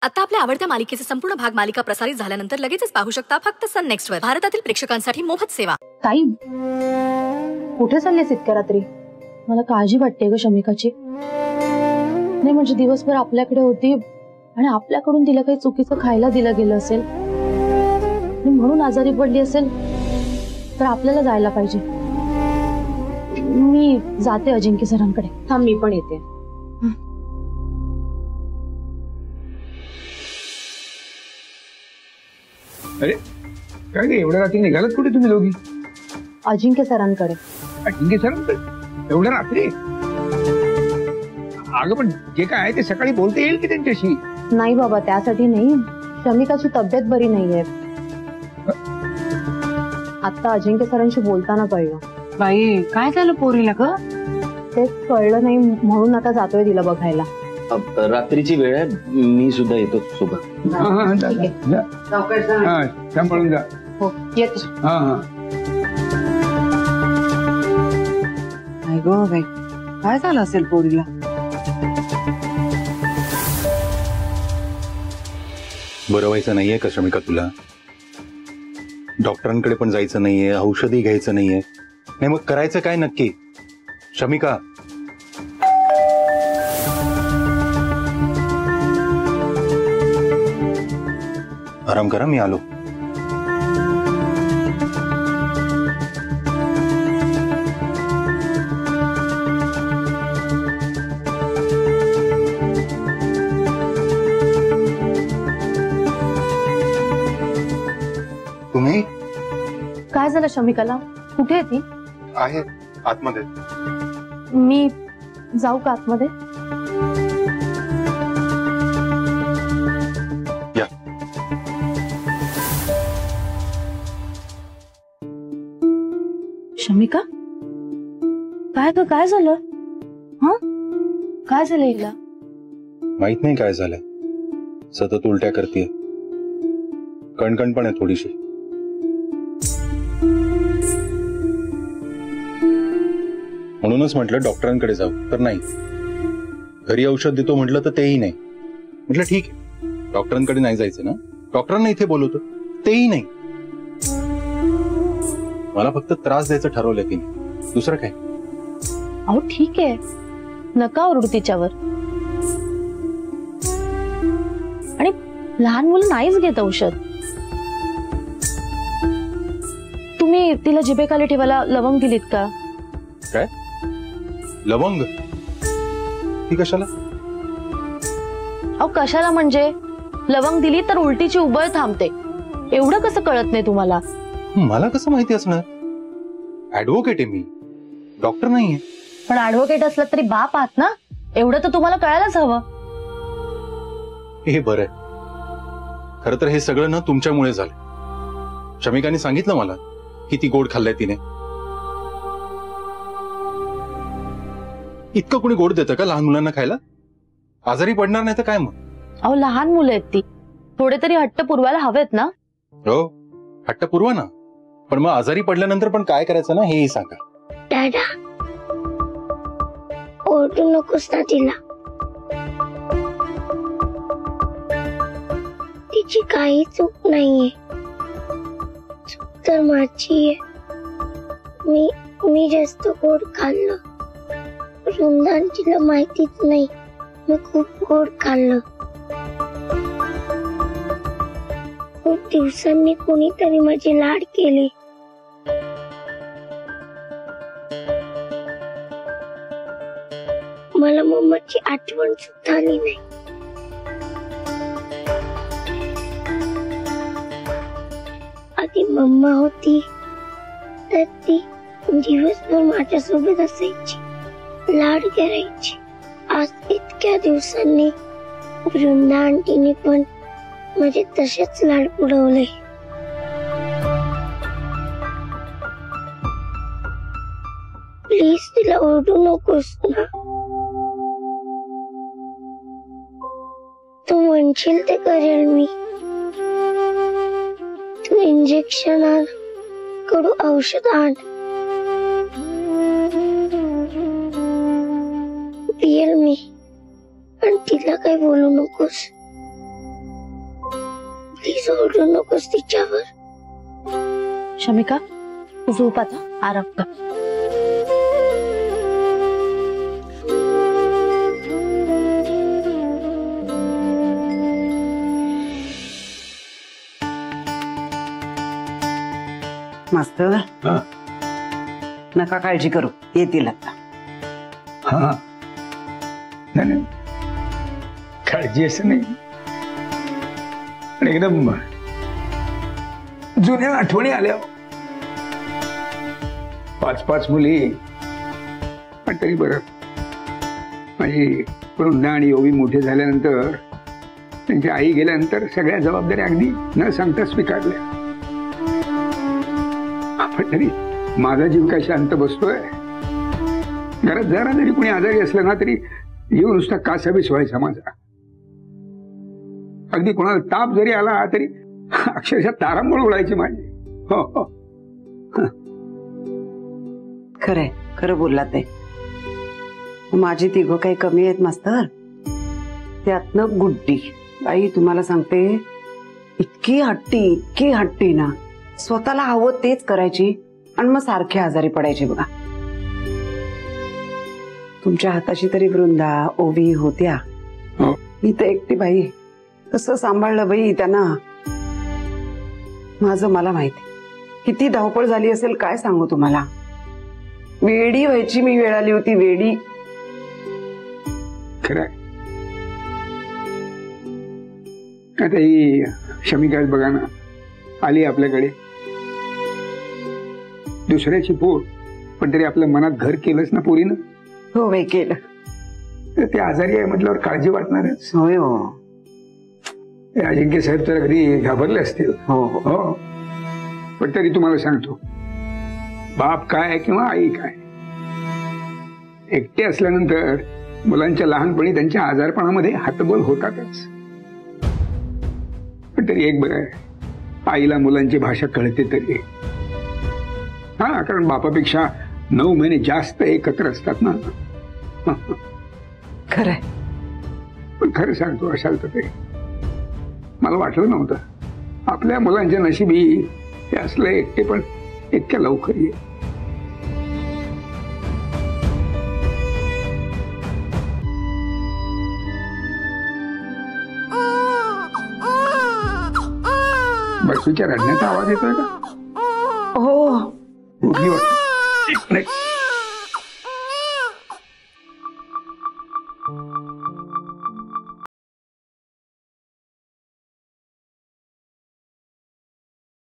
आता आपल्या आवडत्या मालिकेचे संपूर्ण भाग मालिका प्रसारित झाल्यानंतर लगेचच पाहू शकता फक्त सन नेक्स्ट वर. भारतातील प्रेक्षकांसाठी मोफत सेवा. ताई कुठे चाललेस इतक्या रात्री? मला काळजी वाटते ग शमिकाची. नाही म्हणजे दिवसभर आपल्याकडे होती आणि आपल्याकडून तिला काही चुकीचं खायला दिलं गेलं असेल आणि म्हणून आजारी पडली असेल तर आपल्याला जायला पाहिजे. मी जाते अजिंक्य सरांकडे. थांब मी पण येते. अरे काय रे एवढ्या रात्री निघालात कुठे तुम्ही दोघी? अजिंक्य सरांकडे. अजिंक्य सरांकडे एवढ्या रात्री? अगं पण जे काय आहे ते सकाळी बोलता येईल की त्यांच्याशी? नाही बाबा त्यासाठी नाही, शमिकाची तब्येत बरी नाहीये. आता अजिंक्य सरांशी बोलताना कळलं. बाई काय झालं पोरीला ग? तेच कळलं नाही म्हणून आता जातोय तिला बघायला. रात्रीची वेळ आहे, मी सुद्धा येतो सोबत. सांभाळून जा. हो येतो. नाही गो बाई काय झालं असेल पोरीला? बरं व्हायचं नाहीये का शमिका तुला? डॉक्टरांकडे पण जायचं नाहीये, औषधी घ्यायचं नाहीये. नाही मग करायचं काय नक्की शमिका? आराम करा, मी आलो. तुम्ही? काय झालं शमिकाला? कुठे आहे ती? आहे आतमध्ये. मी जाऊ का आतमध्ये? या. शमिका काय ग, काय झालं? हा काय झालं हिला? माहित नाही काय झालंय, सतत उलट्या करतेय, कणकण पण आहे थोडीशी. म्हणूनच म्हटलं डॉक्टरांकडे जाऊ, तर नाही. घरी औषध देतो म्हटलं तर तेही नाही. म्हटलं ठीक आहे डॉक्टरांकडे नाही जायचं ना, डॉक्टरांना इथे बोलवतो, तेही नाही. मला फक्त त्रास द्यायचं ठरवलं तिने, दुसरं काय. अहो ठीक आहे, नका ओरडू तिच्यावर. आणि लहान मुलं नाहीच घेत औषध. तुम्ही तिला जिभेखाली ठेवायला लवंग दिलीत का? काय लवंग? ती कशाला? अहो कशाला म्हणजे लवंग दिली तर उलटीची उबळ थांबते, एवढं कसं कळत नाही तुम्हाला? मला कसं माहिती असणार? ऍडव्होकेट आहे मी, डॉक्टर नाहीये. पण ऍडव्होकेट असलं तरी बाप आहात ना, एवढं तर तुम्हाला कळायलाच हवं. हे बरं आहे. खरं तर हे सगळं ना तुमच्यामुळे झालं. शमिकाने सांगितलं मला की ती गोड खाल्लंय तिने. इतकं कोणी गोड देतं का लहान मुलांना खायला? आजारी पडणार नाही तर काय मग? अहो लहान मुलं आहेत ती, थोडे तरी हट्ट पुरवायला हवेत ना. हो हट्ट पुरवा ना, पण मग आजारी पडल्यानंतर पण काय करायचं ना हेही सांगा. दादा ओरडू नकोस ना तिला, तिची काही चूक नाहीये, चूक तर माझी आहे. मी जास्त गोड खाल्लं, वृंदान तिला माहितीच नाही मी खूप गोड खाल्लं. खूप दिवसांनी कोणीतरी माझे लाड केले. मला मम्माची आठवण सुद्धा आली नाही. आधी मम्मा होती तर ती दिवसभर माझ्यासोबत असायची, लाड करायची. आज इतक्या दिवसांनी वृंदा आंटीने पण माझे तसेच लाड पुरवले. प्लीज तिला ओरडू नकोस ना. तू म्हणशील ते करेल मी. तू इंजेक्शन आण, कडू औषध आण, पियल मी. पण तिला काही बोलू नकोस. प्लीज ओरडू नकोस तिच्यावर. शमिका तू झोप आता, आराम कर. मास्तर हा. नका काळजी करू, येतील आता. हा नाही नाही. काळजी असं नाही, पण एकदम जुन्या आठवणी आल्या. 5 मुली, पण तरी बरं माझी वृंदा आणि ओवी मोठे झाल्यानंतर त्यांची आई गेल्यानंतर सगळ्या जबाबदाऱ्या अगदी न सांगता स्वीकारल्या. पण तरी माझा जीव काय शांत बसतोय. घरात जरा जरी कोणी आजारी असलं ना तरी येऊन नुसता कासावीस व्हायचा माझा. अगदी कोणाला ताप जरी आला तरी अक्षरशः तारांबळ उडायची माझी. हो हो. खरंय, खरं बोलला ते. माझी तिघं काही कमी आहेत मास्तर. त्यातनं गुड्डी बाई तुम्हाला सांगते, इतकी हट्टी ना, स्वतःला हवं तेच करायची आणि मग सारखे आजारी पडायचे बघा. तुमच्या हाताशी तरी वृंदा ओवी होत्या. हो. मी तर एकटी बाई कसं सांभाळलं बाई त्यांना. माझं मला माहिती किती धावपळ झाली असेल काय सांगू तुम्हाला. वेडी व्हायची मी वेळ आली होती, वेडी. खरंय. आता ही शमिका बघा ना, आली आपल्याकडे. दुसऱ्याची पोट, पण तरी आपल्या मनात घर केलंच ना पोरीनं. हो बाई केलं. तर ते आजारी आहे म्हटल्यावर काळजी वाटणारच. होय हो. ते अजिंक्य साहेब तर अगदी घाबरले असतील. हो हो. हो, पण तरी तुम्हाला सांगतो, बाप काय किंवा आई काय, एकटे असल्यानंतर मुलांच्या लहानपणी त्यांच्या आजारपणामध्ये हातबल होतातच. पण तरी एक बरं आहे, आईला मुलांची भाषा कळते तरी. हा, कारण बापापेक्षा 9 महिने जास्त एकत्र असतात ना. खरंय. पण खरं सांगतो असाल तर ते मला वाटलं नव्हतं आपल्या मुलांच्या नशिबी हे असलं एकटे पण इतक्या लवकर ये. बसूच्या रडण्याचा आवाज येतोय का? हो. उठली वाटतं. नाही